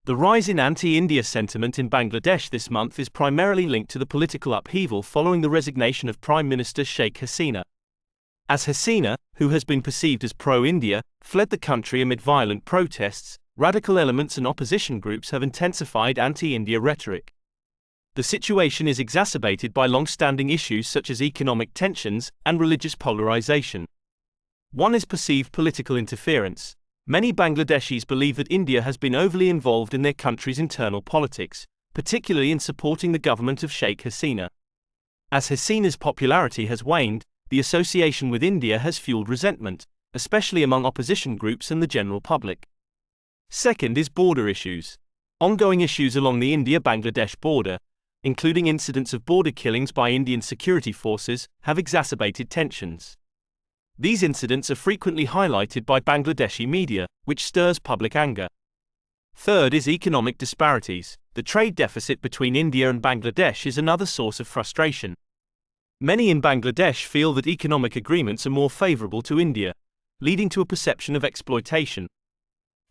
The rise in anti-India sentiment in Bangladesh this month is primarily linked to the political upheaval following the resignation of Prime Minister Sheikh Hasina. As Hasina, who has been perceived as pro-India, fled the country amid violent protests, radical elements and opposition groups have intensified anti-India rhetoric. The situation is exacerbated by long-standing issues such as economic tensions and religious polarization. One is perceived political interference. Many Bangladeshis believe that India has been overly involved in their country's internal politics, particularly in supporting the government of Sheikh Hasina. As Hasina's popularity has waned, the association with India has fueled resentment, especially among opposition groups and the general public. Second is border issues. Ongoing issues along the India-Bangladesh border, including incidents of border killings by Indian security forces, have exacerbated tensions. These incidents are frequently highlighted by Bangladeshi media, which stirs public anger. Third is economic disparities. The trade deficit between India and Bangladesh is another source of frustration. Many in Bangladesh feel that economic agreements are more favorable to India, leading to a perception of exploitation.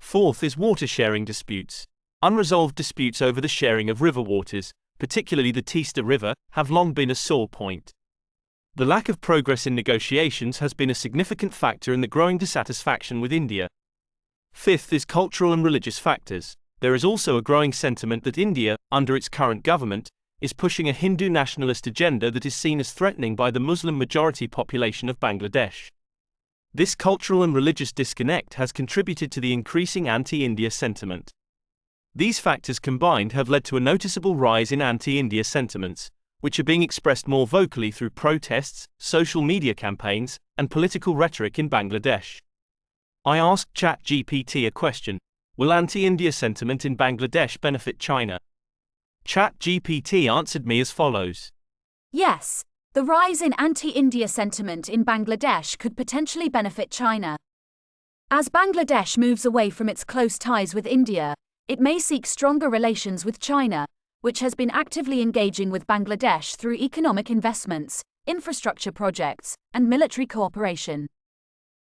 Fourth is water sharing disputes. Unresolved disputes over the sharing of river waters, particularly the Teesta River, have long been a sore point. The lack of progress in negotiations has been a significant factor in the growing dissatisfaction with India. Fifth is cultural and religious factors. There is also a growing sentiment that India, under its current government, is pushing a Hindu nationalist agenda that is seen as threatening by the Muslim-majority population of Bangladesh. This cultural and religious disconnect has contributed to the increasing anti-India sentiment. These factors combined have led to a noticeable rise in anti-India sentiments, which are being expressed more vocally through protests, social media campaigns, and political rhetoric in Bangladesh. I asked ChatGPT a question: will anti-India sentiment in Bangladesh benefit China? ChatGPT answered me as follows. Yes, the rise in anti-India sentiment in Bangladesh could potentially benefit China. As Bangladesh moves away from its close ties with India, it may seek stronger relations with China, which has been actively engaging with Bangladesh through economic investments, infrastructure projects, and military cooperation.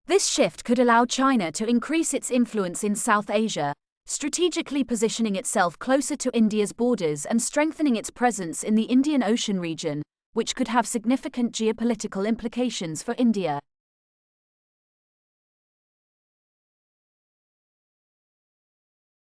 This shift could allow China to increase its influence in South Asia, strategically positioning itself closer to India's borders and strengthening its presence in the Indian Ocean region, which could have significant geopolitical implications for India.